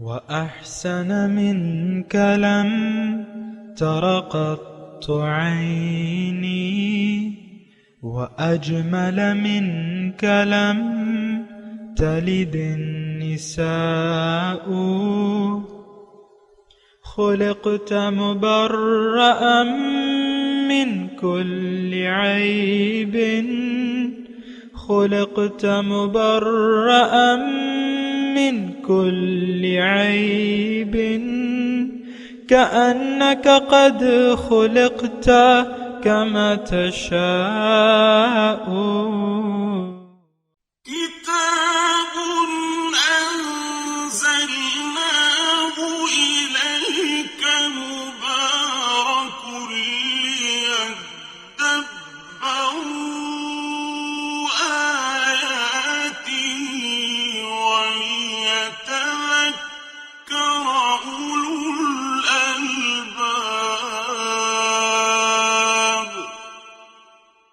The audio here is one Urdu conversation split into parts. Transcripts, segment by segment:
وأحسن منك لم تر قط عيني وأجمل منك لم تلد النساء خلقت مبرأ من كل عيب خلقت مبرأ من كل عيب كأنك قد خلقت كما تشاء كتاب أنزلناه إليك مبارك ليدبروا آياته وليتذكر أولو الألباب.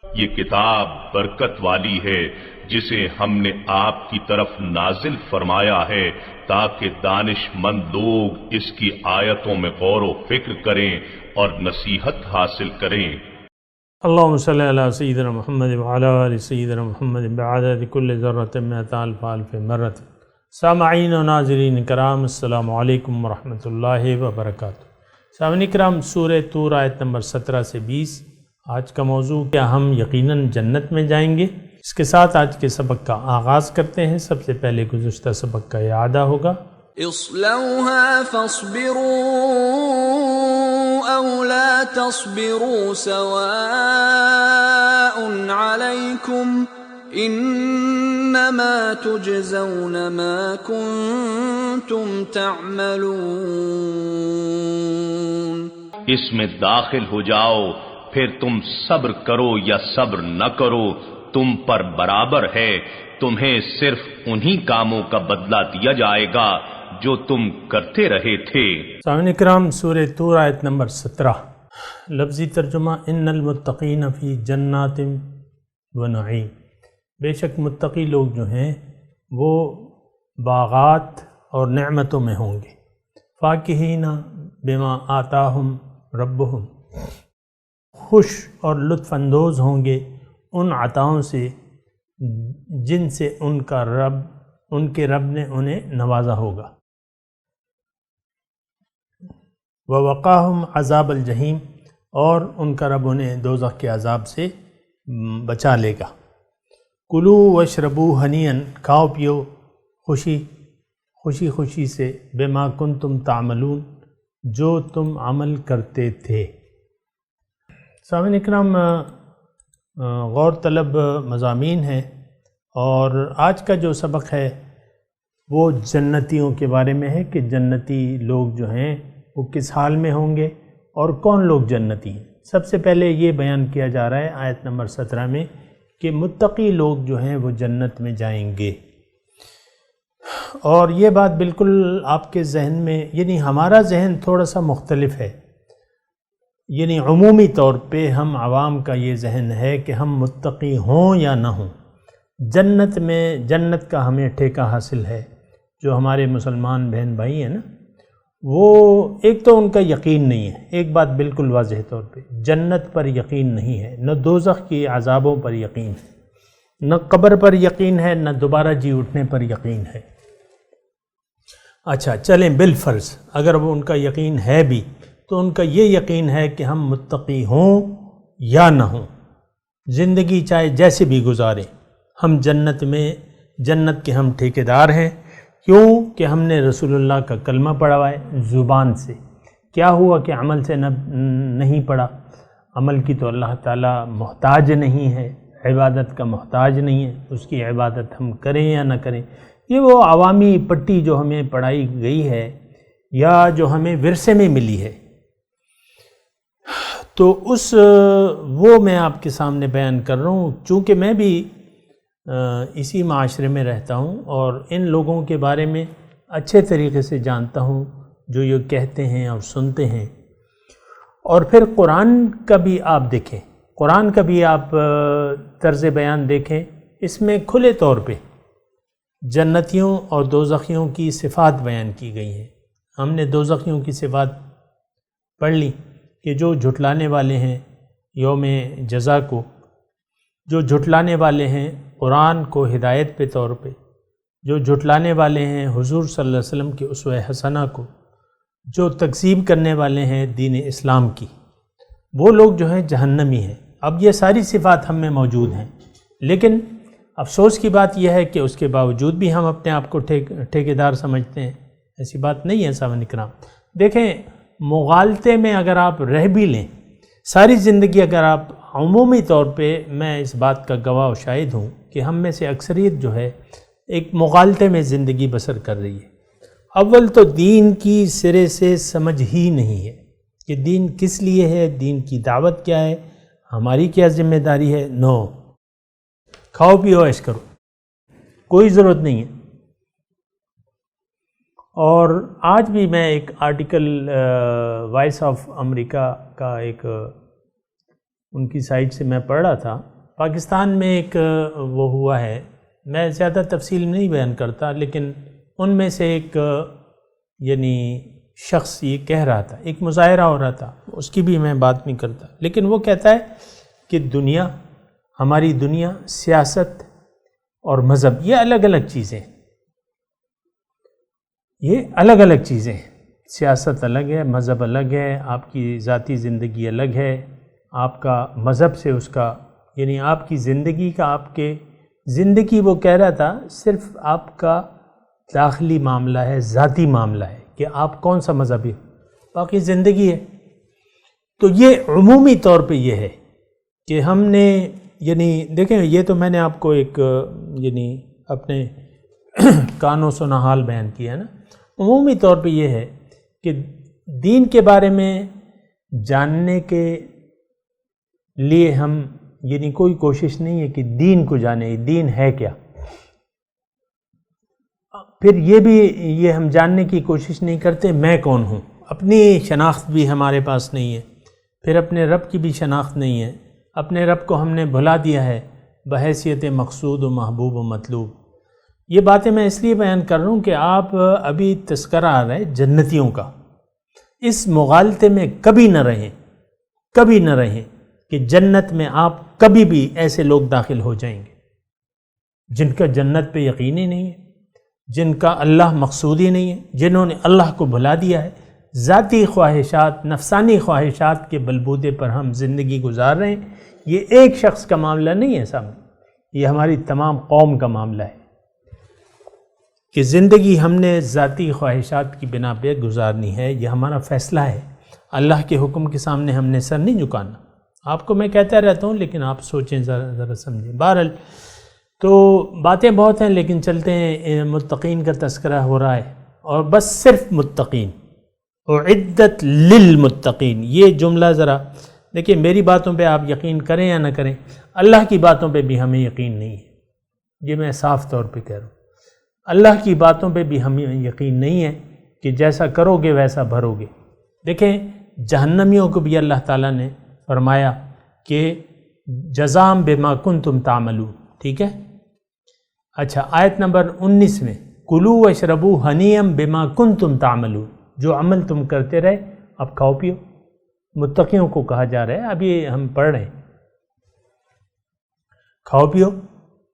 یہ کتاب برکت والی ہے جسے ہم نے آپ کی طرف نازل فرمایا ہے تاکہ دانش مند لوگ اس کی آیتوں میں غور و فکر کریں اور نصیحت حاصل کریں. اللہم صلی علی سیدنا محمد وعلی آل سیدنا محمد بعدد کل ذرۃ مئۃ الف الف مرۃ. سامعین و ناظرین کرام، السلام علیکم ورحمۃ اللہ وبرکاتہ. سامعین کرام، سورہ طور آیت نمبر 17 سے 20. آج کا موضوع کیا ہم یقیناً جنت میں جائیں گے. اس کے ساتھ آج کے سبق کا آغاز کرتے ہیں. سب سے پہلے گزشتہ سبق کا اعادہ ہوگا. اصلوها فاصبروا او لا تصبروا سواء عليكم انما تجزون ما كنتم تعملون. اس میں داخل ہو جاؤ، پھر تم صبر کرو یا صبر نہ کرو، تم پر برابر ہے. تمہیں صرف انہی کاموں کا بدلہ دیا جائے گا جو تم کرتے رہے تھے. سامعین کرام، سورہ طور آیت نمبر 17. لفظی ترجمہ: ان المتقین فی جنات و نعیم. بے شک متقی لوگ جو ہیں وہ باغات اور نعمتوں میں ہوں گے. فاکہین بما آتاہم ربہم. خوش اور لطف اندوز ہوں گے ان عطاؤں سے جن سے ان کے رب نے انہیں نوازا ہوگا. وَوَقَاهُمْ عَذَابَ الْجَحِيمِ. اور ان کا رب انہیں دوزخ کے عذاب سے بچا لے گا. کُلُوا وَاشْرَبُوا ہَنِیًّا. کھاؤ پیو خوشی سے. بِمَا كُنْتُمْ تَعْمَلُونَ. جو تم عمل کرتے تھے. سامعین اکرام، غور طلب مضامین ہیں، اور آج کا جو سبق ہے وہ جنتیوں کے بارے میں ہے کہ جنتی لوگ جو ہیں وہ کس حال میں ہوں گے اور کون لوگ جنتی ہیں. سب سے پہلے یہ بیان کیا جا رہا ہے آیت نمبر 17 میں کہ متقی لوگ جو ہیں وہ جنت میں جائیں گے. اور یہ بات بالکل آپ کے ذہن میں، یعنی ہمارا ذہن تھوڑا سا مختلف ہے. یعنی عمومی طور پہ ہم عوام کا یہ ذہن ہے کہ ہم متقی ہوں یا نہ ہوں، جنت کا ہمیں ٹھیکہ حاصل ہے. جو ہمارے مسلمان بہن بھائی ہیں نا، وہ ایک تو ان کا یقین نہیں ہے. ایک بات بالکل واضح طور پہ جنت پر یقین نہیں ہے، نہ دوزخ کی عذابوں پر یقین ہے، نہ قبر پر یقین ہے، نہ دوبارہ جی اٹھنے پر یقین ہے. اچھا چلیں، بالفرض اگر وہ ان کا یقین ہے بھی تو ان کا یہ یقین ہے کہ ہم متقی ہوں یا نہ ہوں، زندگی چاہے جیسے بھی گزاریں، ہم جنت کے ہم ٹھیکیدار ہیں. کیوں کہ ہم نے رسول اللہ کا کلمہ پڑھا ہے زبان سے. کیا ہوا کہ عمل سے نہیں پڑھا. عمل کی تو اللہ تعالیٰ محتاج نہیں ہے، عبادت کا محتاج نہیں ہے. اس کی عبادت ہم کریں یا نہ کریں، یہ وہ عوامی پٹی جو ہمیں پڑھائی گئی ہے یا جو ہمیں ورثے میں ملی ہے، تو وہ میں آپ کے سامنے بیان کر رہا ہوں. چونکہ میں بھی اسی معاشرے میں رہتا ہوں اور ان لوگوں کے بارے میں اچھے طریقے سے جانتا ہوں جو یہ کہتے ہیں اور سنتے ہیں. اور پھر قرآن کا بھی آپ دیکھیں، قرآن کا بھی آپ طرز بیان دیکھیں. اس میں کھلے طور پہ جنتیوں اور دوزخیوں کی صفات بیان کی گئی ہیں۔ ہم نے دوزخیوں کی صفات پڑھ لی کہ جو جھٹلانے والے ہیں یوم جزا کو، جو جھٹلانے والے ہیں قرآن کو ہدایت پہ طور پہ، جو جھٹلانے والے ہیں حضور صلی اللہ علیہ وسلم کی اسوہ حسنہ کو، جو تکذیب کرنے والے ہیں دین اسلام کی، وہ لوگ جو ہیں جہنمی ہیں۔ اب یہ ساری صفات ہم میں موجود ہیں، لیکن افسوس کی بات یہ ہے کہ اس کے باوجود بھی ہم اپنے آپ کو ٹھیکیدار سمجھتے ہیں۔ ایسی بات نہیں ہے سامعین کرام۔ دیکھیں، مغالطے میں اگر آپ رہ بھی لیں ساری زندگی، اگر آپ عمومی طور پہ، میں اس بات کا گواہ و شاہد ہوں کہ ہم میں سے اکثریت جو ہے ایک مغالطے میں زندگی بسر کر رہی ہے۔ اول تو دین کی سرے سے سمجھ ہی نہیں ہے کہ دین کس لیے ہے، دین کی دعوت کیا ہے، ہماری کیا ذمہ داری ہے۔ نو، کھاؤ پیو عیش کرو، کوئی ضرورت نہیں ہے۔ اور آج بھی میں ایک آرٹیکل وائس آف امریکہ کا ایک ان کی سائٹ سے میں پڑھ رہا تھا، پاکستان میں ایک وہ ہوا ہے، میں زیادہ تفصیل نہیں بیان کرتا، لیکن ان میں سے ایک یعنی شخص یہ کہہ رہا تھا، ایک مظاہرہ ہو رہا تھا، اس کی بھی میں بات نہیں کرتا، لیکن وہ کہتا ہے کہ دنیا، ہماری دنیا، سیاست اور مذہب یہ الگ الگ چیزیں، یہ الگ الگ چیزیں ہیں۔ سیاست الگ ہے، مذہب الگ ہے، آپ کی ذاتی زندگی الگ ہے، آپ کا مذہب سے اس کا یعنی آپ کی زندگی کا، آپ کے زندگی، وہ کہہ رہا تھا صرف آپ کا داخلی معاملہ ہے، ذاتی معاملہ ہے کہ آپ کون سا مذہبی، باقی زندگی ہے۔ تو یہ عمومی طور پہ یہ ہے کہ ہم نے یعنی دیکھیں، یہ تو میں نے آپ کو ایک یعنی اپنے کانوں سنا حال بیان کیا ہے نا۔ عمومی طور پہ یہ ہے کہ دین کے بارے میں جاننے کے لیے ہم یعنی کوئی کوشش نہیں ہے کہ دین کو جانے، دین ہے کیا۔ پھر یہ بھی یہ ہم جاننے کی کوشش نہیں کرتے میں کون ہوں، اپنی شناخت بھی ہمارے پاس نہیں ہے، پھر اپنے رب کی بھی شناخت نہیں ہے، اپنے رب کو ہم نے بھلا دیا ہے بحیثیت مقصود و محبوب و مطلوب۔ یہ باتیں میں اس لیے بیان کر رہا ہوں کہ آپ ابھی تذکرہ آ رہا ہے جنتیوں کا، اس مغالطے میں کبھی نہ رہیں، کبھی نہ رہیں کہ جنت میں آپ کبھی بھی ایسے لوگ داخل ہو جائیں گے جن کا جنت پہ یقین ہی نہیں ہے، جن کا اللہ مقصود ہی نہیں ہے، جنہوں نے اللہ کو بھلا دیا ہے، ذاتی خواہشات، نفسانی خواہشات کے بلبوتے پر ہم زندگی گزار رہے ہیں۔ یہ ایک شخص کا معاملہ نہیں ہے سامنے، یہ ہماری تمام قوم کا معاملہ ہے کہ زندگی ہم نے ذاتی خواہشات کی بنا پہ گزارنی ہے۔ یہ ہمارا فیصلہ ہے، اللہ کے حکم کے سامنے ہم نے سر نہیں جھکانا۔ آپ کو میں کہتا رہتا ہوں، لیکن آپ سوچیں، ذرا سمجھیں۔ بہرحال تو باتیں بہت ہیں، لیکن چلتے ہیں، متقین کا تذکرہ ہو رہا ہے، اور بس صرف متقین، اعدت للمتقین، یہ جملہ ذرا دیکھیں، میری باتوں پہ آپ یقین کریں یا نہ کریں، اللہ کی باتوں پہ بھی ہمیں یقین نہیں ہے، یہ میں صاف طور پہ کہہ رہا ہوں۔ اللہ کی باتوں پہ بھی ہمیں یقین نہیں ہے کہ جیسا کرو گے ویسا بھرو گے۔ دیکھیں، جہنمیوں کو بھی اللہ تعالیٰ نے فرمایا کہ جزام بما کنتم تعملون، ٹھیک ہے۔ اچھا، آیت نمبر 19 میں کلوا واشربوا ہنیئا بما کنتم تعملون، جو عمل تم کرتے رہے اب کھاؤ پیو۔ متقیوں کو کہا جا رہا ہے، اب یہ ہم پڑھ رہے ہیں، کھاؤ پیو،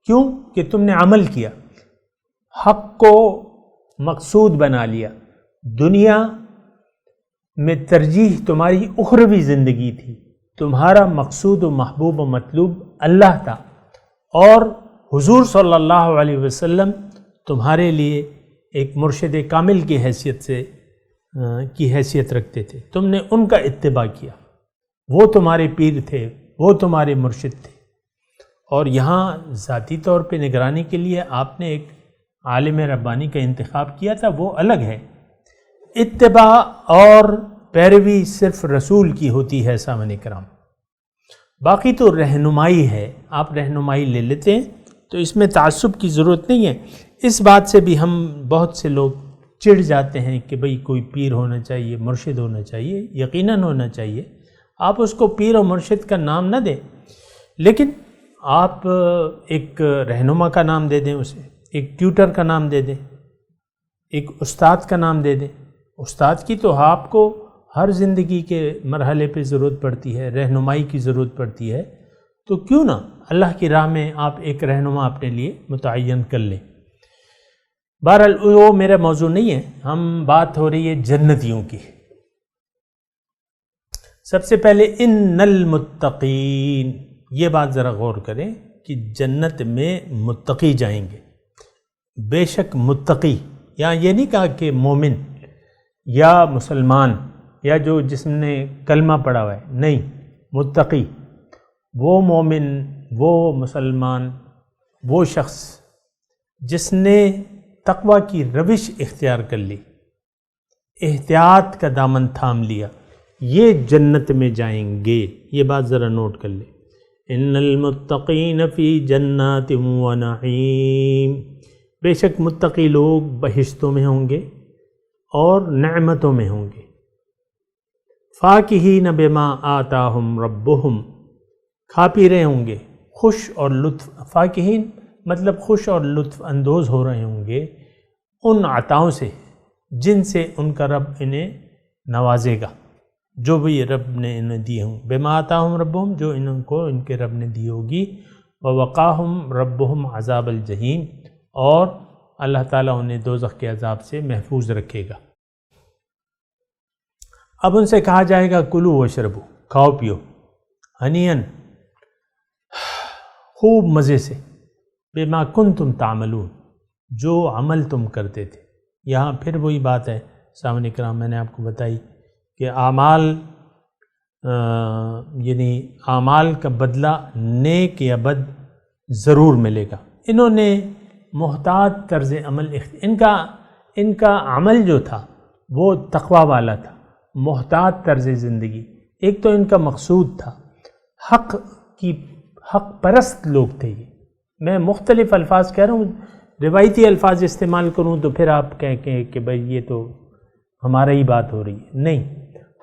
کیوں کہ تم نے عمل کیا، حق کو مقصود بنا لیا، دنیا میں ترجیح تمہاری اخروی زندگی تھی، تمہارا مقصود و محبوب و مطلوب اللہ تھا، اور حضور صلی اللہ علیہ وسلم تمہارے لیے ایک مرشد کامل کی حیثیت رکھتے تھے، تم نے ان کا اتباع کیا، وہ تمہارے پیر تھے، وہ تمہارے مرشد تھے۔ اور یہاں ذاتی طور پہ نگرانی کے لیے آپ نے ایک عالم ربانی کا انتخاب کیا تھا، وہ الگ ہے۔ اتباع اور پیروی صرف رسول کی ہوتی ہے سامعین کرام، باقی تو رہنمائی ہے، آپ رہنمائی لے لیتے ہیں تو اس میں تعصب کی ضرورت نہیں ہے۔ اس بات سے بھی ہم بہت سے لوگ چڑ جاتے ہیں کہ بھئی کوئی پیر ہونا چاہیے، مرشد ہونا چاہیے، یقیناً ہونا چاہیے، آپ اس کو پیر اور مرشد کا نام نہ دیں، لیکن آپ ایک رہنما کا نام دے دیں اسے، ایک ٹیوٹر کا نام دے دیں، ایک استاد کا نام دے دیں۔ استاد کی تو آپ کو ہر زندگی کے مرحلے پہ ضرورت پڑتی ہے، رہنمائی کی ضرورت پڑتی ہے، تو کیوں نہ اللہ کی راہ میں آپ ایک رہنما اپنے لیے متعین کر لیں۔ بہرحال وہ میرا موضوع نہیں ہے، ہم بات ہو رہی ہے جنتیوں کی۔ سب سے پہلے ان المتقین، یہ بات ذرا غور کریں کہ جنت میں متقی جائیں گے۔ بے شک متقی، یہاں یہ نہیں کہا کہ مومن یا مسلمان یا جس نے کلمہ پڑھا ہوا ہے، نہیں، متقی وہ مومن، وہ مسلمان، وہ شخص جس نے تقوی کی روش اختیار کر لی، احتیاط کا دامن تھام لیا، یہ جنت میں جائیں گے۔ یہ بات ذرا نوٹ کر لیں، ان المتقین فی جنات و نعیم، بے شک متقی لوگ بہشتوں میں ہوں گے اور نعمتوں میں ہوں گے۔ فاکہین بما آتاہم ربہم، کھا پی رہے ہوں گے، خوش اور لطف، فاکہین مطلب خوش اور لطف اندوز ہو رہے ہوں گے ان عطاؤں سے جن سے ان کا رب انہیں نوازے گا، جو بھی رب نے انہیں دی ہوں۔ بما آتاہم ربہم، جو ان کو ان کے رب نے دی ہوگی۔ ووقاہم ربہم عذاب الجحیم، اور اللہ تعالیٰ انہیں دوزخ کے عذاب سے محفوظ رکھے گا۔ اب ان سے کہا جائے گا کلو وشربو، کھاؤ پیو، ہنیئن، خوب مزے سے، بما کنتم تعملون، جو عمل تم کرتے تھے۔ یہاں پھر وہی بات ہے سامنے کرام، میں نے آپ کو بتائی کہ اعمال یعنی اعمال کا بدلہ نیک یا بد ضرور ملے گا۔ انہوں نے محتاط طرز عمل ان کا عمل جو تھا وہ تقوی والا تھا، محتاط طرز زندگی۔ ایک تو ان کا مقصود تھا، حق پرست لوگ تھے یہ۔ میں مختلف الفاظ کہہ رہا ہوں، روایتی الفاظ استعمال کروں تو پھر آپ کہیں کہ بھئی یہ تو ہمارا ہی بات ہو رہی ہے، نہیں،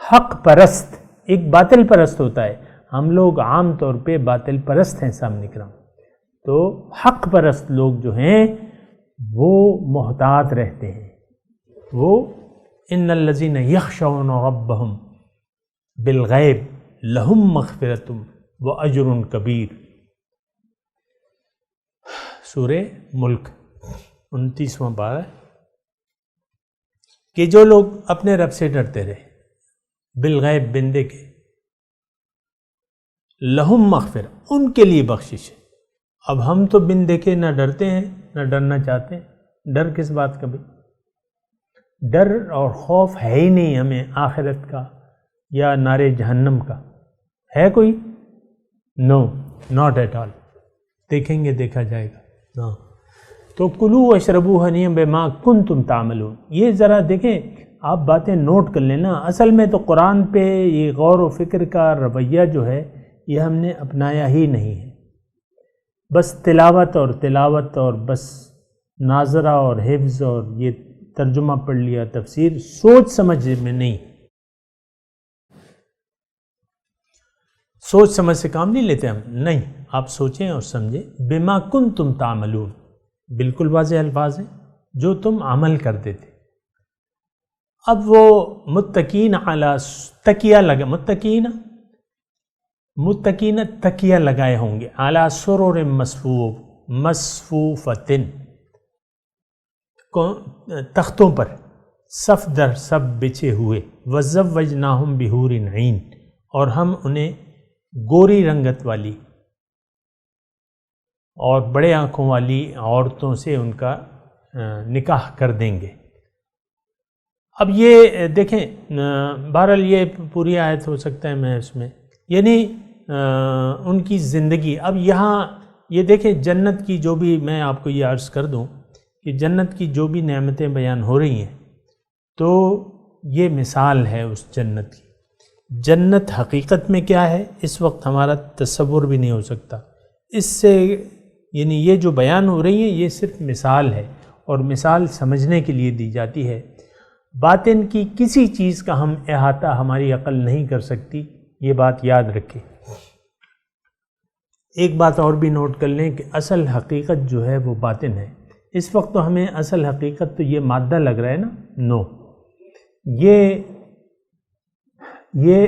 حق پرست۔ ایک باطل پرست ہوتا ہے، ہم لوگ عام طور پہ باطل پرست ہیں سامنے کرام، تو حق پرست لوگ جو ہیں وہ محتاط رہتے ہیں۔ وہ ان الذین یخشون ربہم بالغیب لہم مغفرۃ واجر کبیر، سورہ ملک 29واں پارہ، کہ جو لوگ اپنے رب سے ڈرتے رہے بالغیب، بندے کے، لہم مغفرہ، ان کے لیے بخشش ہے۔ اب ہم تو بن دیکھے نہ ڈرتے ہیں نہ ڈرنا چاہتے ہیں، ڈر کس بات کا بھی؟ ڈر اور خوف ہے ہی نہیں ہمیں آخرت کا یا نار جہنم کا، ہے کوئی؟ نو، ناٹ ایٹ آل۔ دیکھیں گے، دیکھا جائے گا۔ تو کلو واشربوا ہنیئا بما کنتم تعملون، یہ ذرا دیکھیں، آپ باتیں نوٹ کر لینا۔ اصل میں تو قرآن پہ یہ غور و فکر کا رویہ جو ہے یہ ہم نے اپنایا ہی نہیں ہے، بس تلاوت اور بس ناظرہ اور حفظ اور یہ ترجمہ پڑھ لیا، تفسیر، سوچ سمجھ میں نہیں، سوچ سمجھ سے کام نہیں لیتے ہم، نہیں، آپ سوچیں اور سمجھیں۔ بما کنتم تعملون، بالکل واضح الفاظ ہیں، جو تم عمل کرتے تھے۔ اب وہ متقین علی تکیہ لگا، متقین تکیہ لگائے ہوں گے، علی سرر مصفوفۃ، تختوں پر صف در صف بچھے ہوئے، وزوجناہم بحور عین، اور ہم انہیں گوری رنگت والی اور بڑے آنکھوں والی عورتوں سے ان کا نکاح کر دیں گے۔ اب یہ دیکھیں، بہرحال یہ پوری آیت ہو سکتا ہے میں اس میں، یعنی ان کی زندگی۔ اب یہاں یہ دیکھیں، جنت کی جو بھی، میں آپ کو یہ عرض کر دوں کہ جنت کی جو بھی نعمتیں بیان ہو رہی ہیں تو یہ مثال ہے اس جنت کی۔ جنت حقیقت میں کیا ہے اس وقت ہمارا تصور بھی نہیں ہو سکتا، اس سے یعنی یہ جو بیان ہو رہی ہیں یہ صرف مثال ہے، اور مثال سمجھنے کے لیے دی جاتی ہے۔ باطن کی کسی چیز کا ہم احاطہ ہماری عقل نہیں کر سکتی، یہ بات یاد رکھیں۔ ایک بات اور بھی نوٹ کر لیں کہ اصل حقیقت جو ہے وہ باطن ہے، اس وقت تو ہمیں اصل حقیقت تو یہ مادہ لگ رہا ہے نا، نو، یہ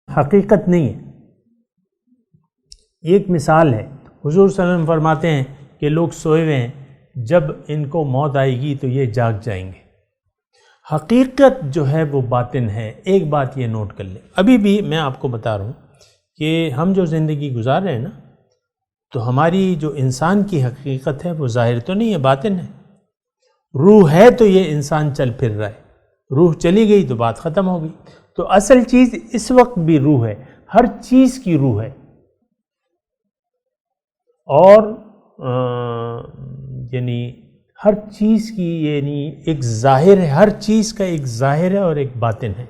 حقیقت نہیں ہے، یہ ایک مثال ہے۔ حضور صلی اللہ علیہ وسلم فرماتے ہیں کہ لوگ سوئے ہوئے ہیں، جب ان کو موت آئے گی تو یہ جاگ جائیں گے۔ حقیقت جو ہے وہ باطن ہے۔ ایک بات یہ نوٹ کر لیں، ابھی بھی میں آپ کو بتا رہا ہوں کہ ہم جو زندگی گزار رہے ہیں نا، تو ہماری جو انسان کی حقیقت ہے وہ ظاہر تو نہیں ہے، باطن ہے۔ روح ہے تو یہ انسان چل پھر رہا ہے، روح چلی گئی تو بات ختم ہو گئی۔ تو اصل چیز اس وقت بھی روح ہے، ہر چیز کی روح ہے، اور یعنی ہر چیز کی یعنی ایک ظاہر ہے، ہر چیز کا ایک ظاہر ہے اور ایک باطن ہے۔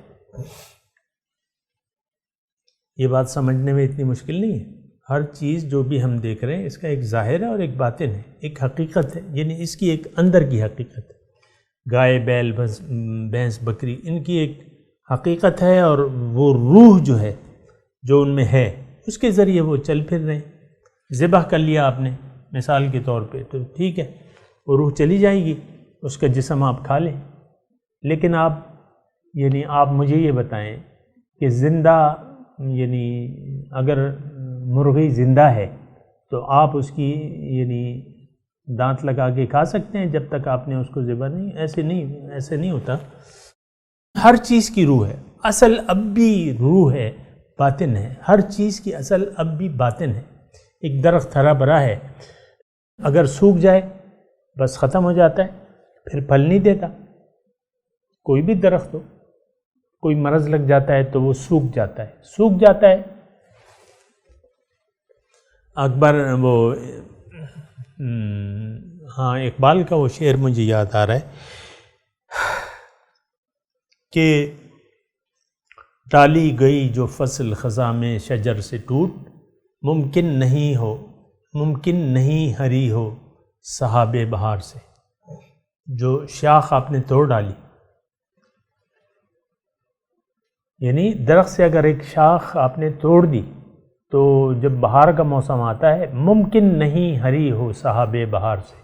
یہ بات سمجھنے میں اتنی مشکل نہیں ہے۔ ہر چیز جو بھی ہم دیکھ رہے ہیں اس کا ایک ظاہر ہے اور ایک باطن ہے، ایک حقیقت ہے، یعنی اس کی ایک اندر کی حقیقت ہے۔ گائے، بیل، بھینس، بکری، ان کی ایک حقیقت ہے، اور وہ روح جو ہے جو ان میں ہے اس کے ذریعے وہ چل پھر رہے ہیں۔ ذبح کر لیا آپ نے مثال کے طور پہ تو ٹھیک ہے، وہ روح چلی جائے گی، اس کا جسم آپ کھا لیں، لیکن آپ مجھے یہ بتائیں کہ زندہ یعنی اگر مرغی زندہ ہے تو آپ اس کی یعنی دانت لگا کے کھا سکتے ہیں جب تک آپ نے اس کو ذبح نہیں؟ ایسے نہیں ہوتا۔ ہر چیز کی روح ہے، اصل اب بھی روح ہے، باطن ہے، ہر چیز کی اصل اب بھی باطن ہے۔ ایک درخت ہرا بھرا ہے، اگر سوکھ جائے بس ختم ہو جاتا ہے، پھر پھل نہیں دیتا۔ کوئی بھی درخت ہو، کوئی مرض لگ جاتا ہے تو وہ سوکھ جاتا ہے۔ اقبال کا وہ شعر مجھے یاد آ رہا ہے کہ ڈالی گئی جو فصل خزاں میں شجر سے ٹوٹ، ممکن نہیں ہری ہو سحاب بہار سے۔ جو شاخ آپ نے توڑ ڈالی، یعنی درخت سے اگر ایک شاخ آپ نے توڑ دی تو جب بہار کا موسم آتا ہے ممکن نہیں ہری ہو سحاب بہار سے۔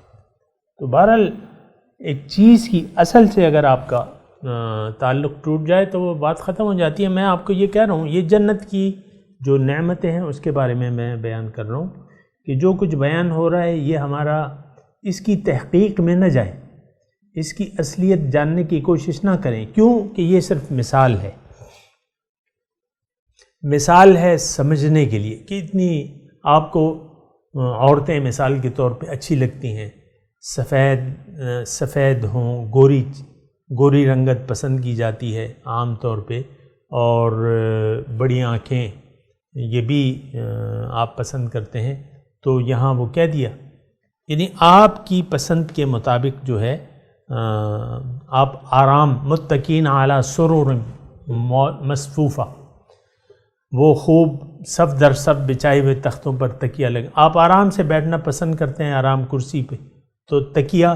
تو بہرحال ایک چیز کی اصل سے اگر آپ کا تعلق ٹوٹ جائے تو وہ بات ختم ہو جاتی ہے۔ میں آپ کو یہ کہہ رہا ہوں، یہ جنت کی جو نعمتیں ہیں اس کے بارے میں بیان کر رہا ہوں کہ جو کچھ بیان ہو رہا ہے یہ ہمارا اس کی تحقیق میں نہ جائیں، اس کی اصلیت جاننے کی کوشش نہ کریں، کیوں کہ یہ صرف مثال ہے سمجھنے کے لیے کہ اتنی آپ کو عورتیں مثال کے طور پہ اچھی لگتی ہیں، سفید ہوں، گوری رنگت پسند کی جاتی ہے عام طور پہ، اور بڑی آنکھیں یہ بھی آپ پسند کرتے ہیں۔ تو یہاں وہ کہہ دیا، یعنی آپ کی پسند کے مطابق جو ہے آپ آرام، متکئین علی سرر مصفوفہ، وہ خوب صف در صف بچھائے ہوئے تختوں پر تکیہ لگے، آپ آرام سے بیٹھنا پسند کرتے ہیں آرام کرسی پہ، تو تکیہ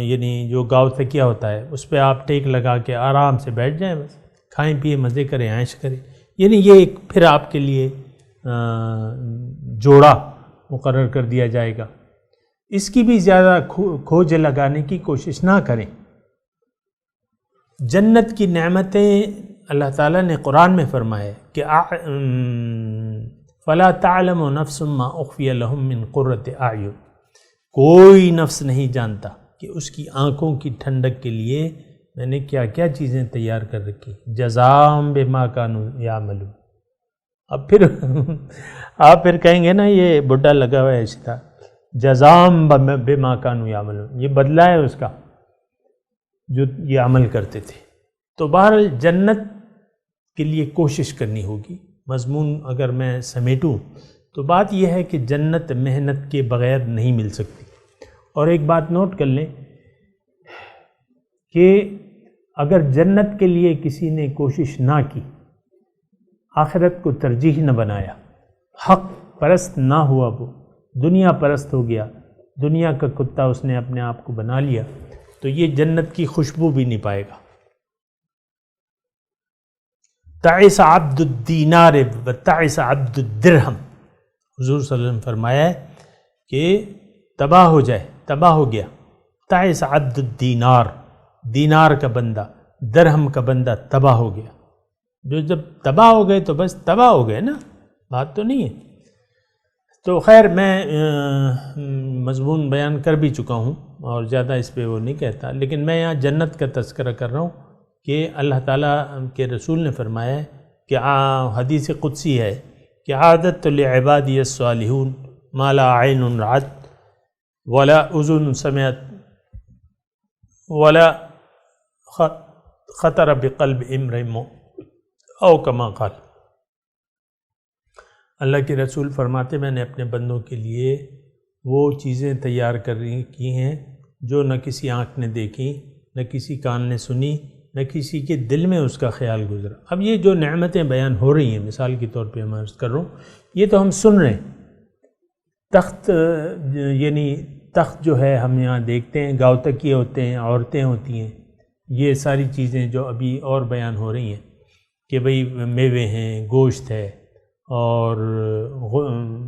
یعنی جو گاؤ تکیہ ہوتا ہے اس پہ آپ ٹیک لگا کے آرام سے بیٹھ جائیں، بس کھائیں پیے مزے کریں، عیش کریں۔ یعنی یہ ایک پھر آپ کے لیے جوڑا مقرر کر دیا جائے گا۔ اس کی بھی زیادہ کھوج لگانے کی کوشش نہ کریں۔ جنت کی نعمتیں اللہ تعالیٰ نے قرآن میں فرمایا کہ فَلَا تَعْلَمُ نَفْسٌ مَّا أُخْفِيَ لَهُم مِّن قُرَّةِ أَعْيُنٍ، کوئی نفس نہیں جانتا کہ اس کی آنکھوں کی ٹھنڈک کے لیے میں نے کیا کیا چیزیں تیار کر رکھی، جزام بما کانوا یعملون۔ اب پھر آپ پھر کہیں گے نا یہ بڈھا لگا ہوا ہے رشتہ، جزام بما کانوا یعملون، یہ بدلہ ہے اس کا جو یہ عمل کرتے تھے۔ تو بہرحال جنت کے لیے کوشش کرنی ہوگی۔ مضمون اگر میں سمیٹوں تو بات یہ ہے کہ جنت محنت کے بغیر نہیں مل سکتی۔ اور ایک بات نوٹ کر لیں کہ اگر جنت کے لیے کسی نے کوشش نہ کی، آخرت کو ترجیح نہ بنایا، حق پرست نہ ہوا، وہ دنیا پرست ہو گیا، دنیا کا کتا اس نے اپنے آپ کو بنا لیا، تو یہ جنت کی خوشبو بھی نہیں پائے گا۔ تعس عبد الدینار و تعس عبد الدرہم، حضور صلی اللہ علیہ وسلم فرمایا ہے کہ تباہ ہو جائے، تباہ ہو گیا. تعس عبد الدینار، دینار کا بندہ، درہم کا بندہ تباہ ہو گیا. جو جب تباہ ہو گئے تو بس تباہ ہو گئے نا، بات تو نہیں ہے. تو خیر میں مضمون بیان کر بھی چکا ہوں اور زیادہ اس پہ وہ نہیں کہتا، لیکن میں یہاں جنت کا تذکرہ کر رہا ہوں کہ اللہ تعالیٰ کے رسول نے فرمایا ہے کہ حدیث قدسی ہے کہ عادت لعبادی الصالحون ما لا عین رأت ولا اذن سمعت ولا خطر بقلب امرئ او کما قال. اللہ کے رسول فرماتے میں نے اپنے بندوں کے لیے وہ چیزیں تیار کی ہیں جو نہ کسی آنکھ نے دیکھی، نہ کسی کان نے سنی، نہ کسی کے دل میں اس کا خیال گزرا. اب یہ جو نعمتیں بیان ہو رہی ہیں، مثال کے طور پہ میں عرض کر رہا ہوں، یہ تو ہم سن رہے ہیں. تخت یعنی تخت جو ہے ہم یہاں دیکھتے ہیں، گاؤ تکیے ہوتے ہیں، عورتیں ہوتی ہیں، یہ ساری چیزیں جو ابھی اور بیان ہو رہی ہیں کہ بھئی میوے ہیں، گوشت ہے، اور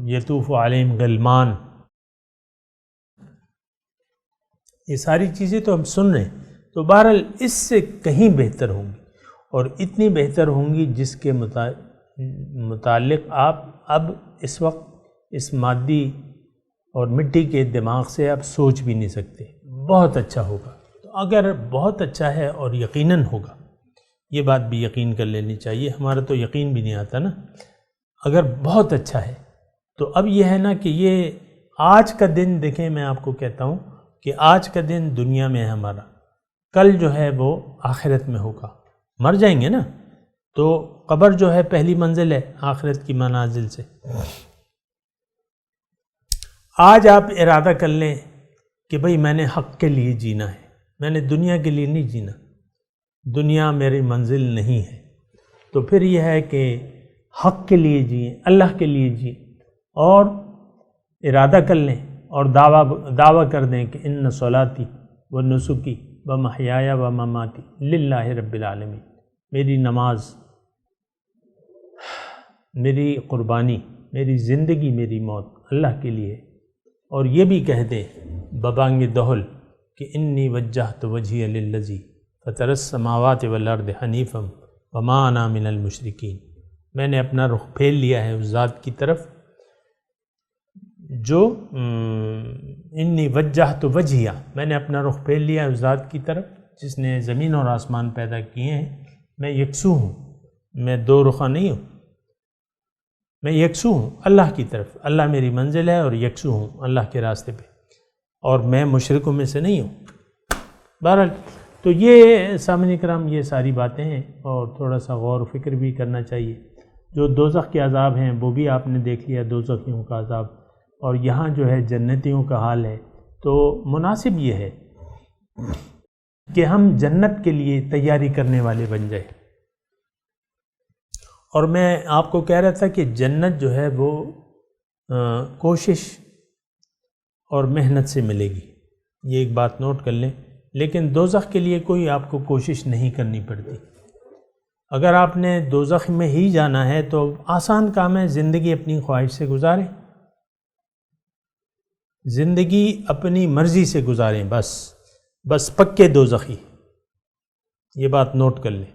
یطوف علیہم غلمان، یہ ساری چیزیں تو ہم سن رہے ہیں. تو بہرحال اس سے کہیں بہتر ہوں گی، اور اتنی بہتر ہوں گی جس کے متعلق آپ اب اس وقت اس مادی اور مٹی کے دماغ سے آپ سوچ بھی نہیں سکتے. بہت اچھا ہوگا. تو اگر بہت اچھا ہے اور یقیناً ہوگا، یہ بات بھی یقین کر لینی چاہیے. ہمارا تو یقین بھی نہیں آتا نا. اگر بہت اچھا ہے تو اب یہ ہے نا کہ یہ آج کا دن دیکھیں، میں آپ کو کہتا ہوں کہ آج کا دن دنیا میں ہے ہمارا، کل جو ہے وہ آخرت میں ہوگا. مر جائیں گے نا، تو قبر جو ہے پہلی منزل ہے آخرت کی منازل سے. آج آپ ارادہ کر لیں کہ بھئی میں نے حق کے لیے جینا ہے، میں نے دنیا کے لیے نہیں جینا، دنیا میری منزل نہیں ہے. تو پھر یہ ہے کہ حق کے لیے جئیں، اللہ کے لیے جئیں، اور ارادہ کر لیں اور دعویٰ کر دیں کہ ان صلاتی و نسکی و محیای و مماتی للہ رب العالمین. میری نماز، میری قربانی، میری زندگی، میری موت اللہ کے لیے. اور یہ بھی کہہ دیں ببانگ دہل کہ انی وجہت وجہی للذی فطر السماوات والارض حنیفا وما انا من المشرکین. میں نے اپنا رخ پھیر لیا ہے اس ذات کی طرف جو انی وجہت وجہیہ، میں نے اپنا رخ پھیر لیا ہے اس ذات کی طرف جس نے زمین اور آسمان پیدا کیے ہیں. میں یکسو ہوں، میں دو رخا نہیں ہوں، میں یکسو ہوں اللہ کی طرف. اللہ میری منزل ہے اور یکسو ہوں اللہ کے راستے پہ، اور میں مشرکوں میں سے نہیں ہوں. بہرحال تو یہ سامعین کرام یہ ساری باتیں ہیں، اور تھوڑا سا غور و فکر بھی کرنا چاہیے. جو دوزخ کے عذاب ہیں وہ بھی آپ نے دیکھ لیا، دوزخیوں کا عذاب، اور یہاں جو ہے جنتیوں کا حال ہے. تو مناسب یہ ہے کہ ہم جنت کے لیے تیاری کرنے والے بن جائیں. اور میں آپ کو کہہ رہا تھا کہ جنت جو ہے وہ کوشش اور محنت سے ملے گی، یہ ایک بات نوٹ کر لیں. لیکن دوزخ کے لیے کوئی آپ کو کوشش نہیں کرنی پڑتی. اگر آپ نے دوزخ میں ہی جانا ہے تو آسان کام ہے، زندگی اپنی خواہش سے گزاریں، زندگی اپنی مرضی سے گزاریں، بس پکے دوزخی. یہ بات نوٹ کر لیں.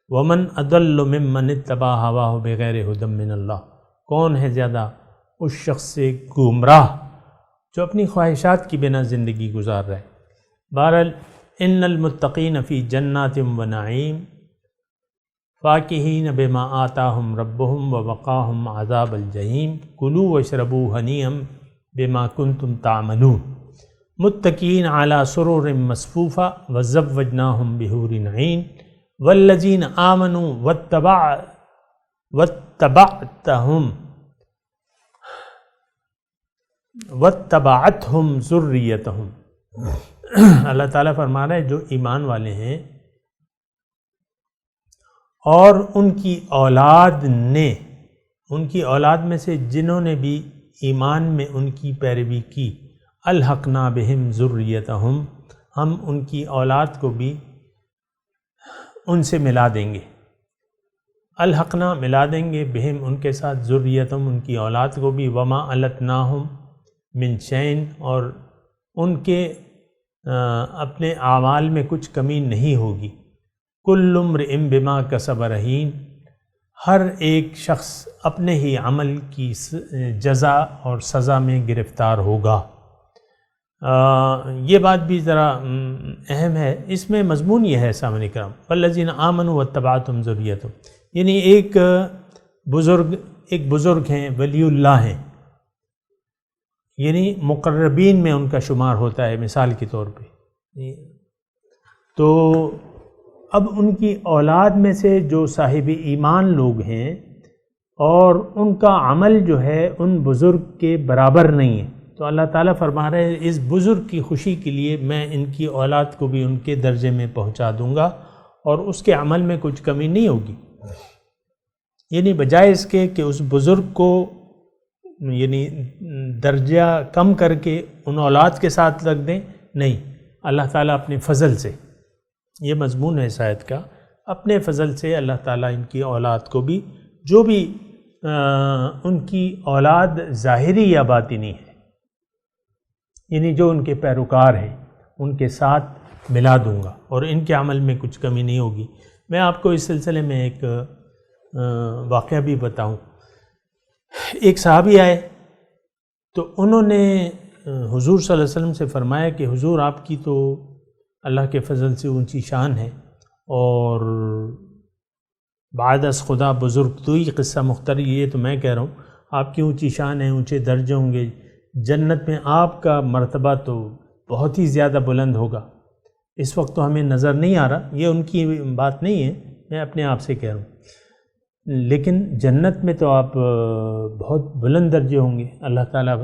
ومن اضل ممن اتبع ہواہ بغیر ھدی من اللہ. کون ہے زیادہ اس شخص سے گمراہ جو اپنی خواہشات کی بنا زندگی گزار رہا ہے. بہرحال ان المتقین فی جنات و نعیم فاکہین بما آتاہم ربہم ووقاہم عذاب الجحیم کلوا واشربوا ہنیئا بما کنتم تعملون متکئین علی سرر مصفوفہ وزوجناہم بحور عین والذین آمنوا واتبعتہم ذریتہم. اللہ تعالیٰ فرما رہا ہے جو ایمان والے ہیں اور ان کی اولاد میں سے جنہوں نے بھی ایمان میں ان کی پیروی کی، الحقنا بہم ذریتہم، ہم ان کی اولاد کو بھی ان سے ملا دیں گے. الحقنا ملا دیں گے، بہم ان کے ساتھ، ذریتہم ان کی اولاد کو بھی، وما التناہم من شیء اور ان کے اپنے اعمال میں کچھ کمی نہیں ہوگی۔ کل امرئ بما کسب رہین، ہر ایک شخص اپنے ہی عمل کی جزا اور سزا میں گرفتار ہوگا۔ یہ بات بھی ذرا اہم ہے، اس میں مضمون یہ ہے سامعین کرام، والذین آمنوا واتبعتہم ذریتہم، یعنی ایک بزرگ ہیں، ولی اللہ ہیں، یعنی مقربین میں ان کا شمار ہوتا ہے مثال کے طور پہ، تو اب ان کی اولاد میں سے جو صاحب ایمان لوگ ہیں اور ان کا عمل جو ہے ان بزرگ کے برابر نہیں ہے، تو اللہ تعالیٰ فرما رہے ہیں اس بزرگ کی خوشی کے لیے میں ان کی اولاد کو بھی ان کے درجے میں پہنچا دوں گا اور اس کے عمل میں کچھ کمی نہیں ہوگی۔ یعنی بجائے اس کے کہ اس بزرگ کو یعنی درجہ کم کر کے ان اولاد کے ساتھ رکھ دیں، نہیں، اللہ تعالیٰ اپنے فضل سے، یہ مضمون ہے اس آیت کا، اپنے فضل سے اللہ تعالیٰ ان کی اولاد کو بھی، جو بھی ان کی اولاد ظاہری یا باطنی ہے، یعنی جو ان کے پیروکار ہیں، ان کے ساتھ ملا دوں گا اور ان کے عمل میں کچھ کمی نہیں ہوگی۔ میں آپ کو اس سلسلے میں ایک واقعہ بھی بتاؤں۔ ایک صحابی آئے تو انہوں نے حضور صلی اللہ علیہ وسلم سے فرمایا کہ حضور آپ کی تو اللہ کے فضل سے اونچی شان ہے اور بعد از خدا بزرگ تو ہی قصہ مختار، یہ تو میں کہہ رہا ہوں آپ کی اونچی شان ہے، اونچے درجے ہوں گے، جنت میں آپ کا مرتبہ تو بہت ہی زیادہ بلند ہوگا، اس وقت تو ہمیں نظر نہیں آ رہا، یہ ان کی بات نہیں ہے، میں اپنے آپ سے کہہ رہا ہوں، لیکن جنت میں تو آپ بہت بلند درجے ہوں گے، اللہ تعالیٰ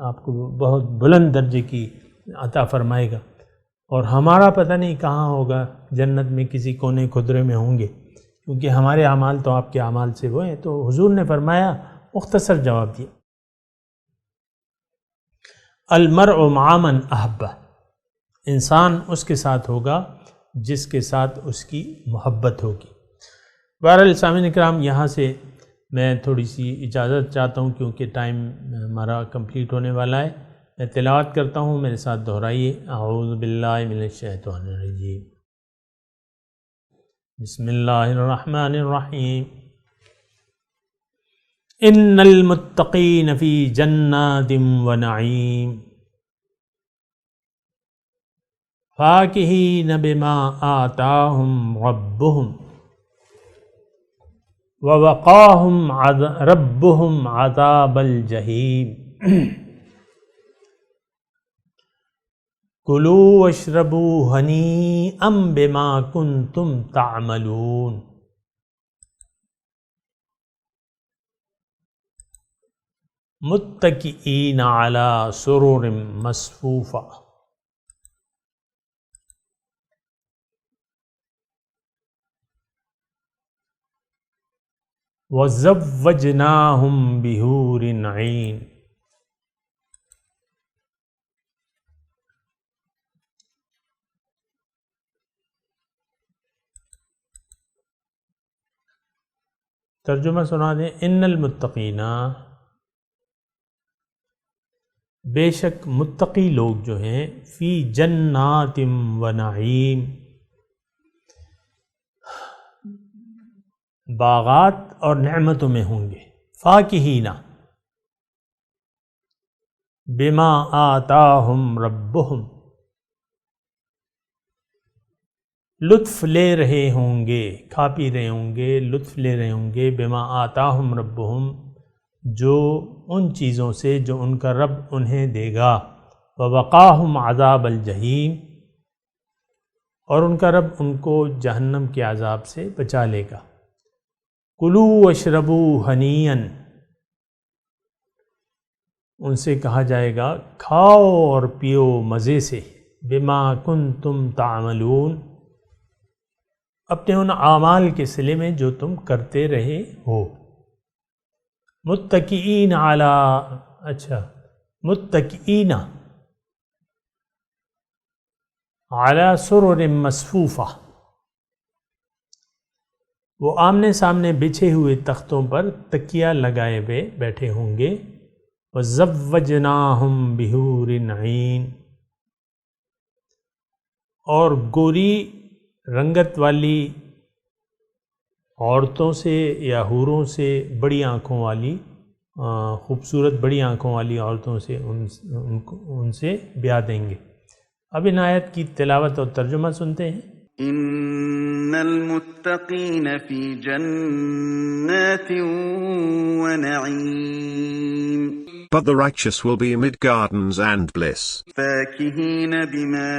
آپ کو بہت بلند درجے کی عطا فرمائے گا، اور ہمارا پتہ نہیں کہاں ہوگا، جنت میں کسی کونے خدرے میں ہوں گے، کیونکہ ہمارے اعمال تو آپ کے اعمال سے وہ ہیں۔ تو حضور نے فرمایا، مختصر جواب دیا، المرء مع من احبہ، انسان اس کے ساتھ ہوگا جس کے ساتھ اس کی محبت ہوگی۔ بہرحال سامعین اکرام، یہاں سے میں تھوڑی سی اجازت چاہتا ہوں کیونکہ ٹائم ہمارا کمپلیٹ ہونے والا ہے۔ میں تلاوت کرتا ہوں، میرے ساتھ دہرائیے، اعوذ باللہ من الشیطان الرجیم، بسم اللہ الرحمن الرحیم، ان المتقین فی جنات و نعیم فاکہین بما آتاہم ربہم ووقاہم ربہم عذاب الجحیم کلوا واشربوا ہنیئا بما کنتم تعملون۔ متکئین علی سرر مصفوفہ وَزَوَّجْنَاهُمْ بِحُورٍ عِينٍ۔ ترجمہ سنا دیں، ان المتقین، بے شک متقی لوگ جو ہیں، فی جنات و نعیم، باغات اور نعمتوں میں ہوں گے، فاکہین بما آتاہم ربہم، لطف لے رہے ہوں گے، کھا پی رہے ہوں گے، لطف لے رہے ہوں گے، بما آتاہم ربہم، جو ان چیزوں سے جو ان کا رب انہیں دے گا، ووقاہم عذاب الجحیم، اور ان کا رب ان کو جہنم کے عذاب سے بچا لے گا۔ کلوا واشربوا ہنیئا، ان سے کہا جائے گا کھاؤ اور پیو مزے سے، بما کنتم تعملون، اپنے ان اعمال کے صلے میں جو تم کرتے رہے ہو۔ متکئین متکئین علی سرر مصفوفہ، وہ آمنے سامنے بچھے ہوئے تختوں پر تکیہ لگائے ہوئے بیٹھے ہوں گے۔ وَزَوَّجْنَاهُمْ بِحُورٍ عِينٍ، اور گوری رنگت والی عورتوں سے یا حوروں سے، بڑی آنکھوں والی خوبصورت بڑی آنکھوں والی عورتوں سے ان سے بیاہ دیں گے۔ اب ان آیت کی تلاوت اور ترجمہ سنتے ہیں۔ ان المتقین فی جنات ونعیم But the righteous will be amid gardens and bliss, فاکہین بما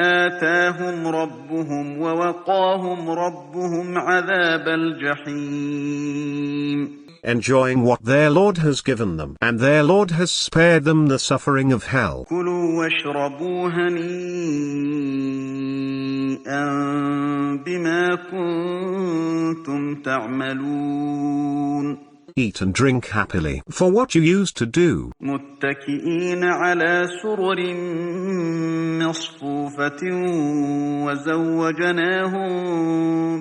آتاہم ربهم ووقاہم ربهم عذاب الجحیم enjoying what their Lord has given them, and their Lord has spared them the suffering of hell. کلوا واشربوا ہنیئا بما کنتم تعملون Eat and drink happily for what you used to do, متكئين على سرر مصفوفة وزوجناهم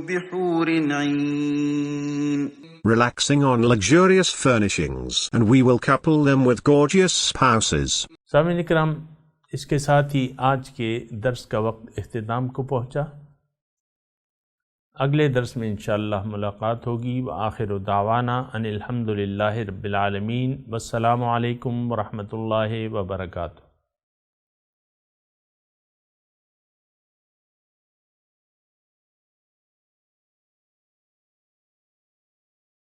بحور عين relaxing on luxurious furnishings, and we will couple them with gorgeous spouses. سامعین کرام، اس کے ساتھ ہی آج کے درس کا وقت اختتام کو پہنچا۔ اگلے درس میں انشاءاللہ ملاقات ہوگی۔ وآخر دعوانا ان الحمدللہ رب العالمین، والسلام علیکم ورحمۃ اللہ وبرکاتہ۔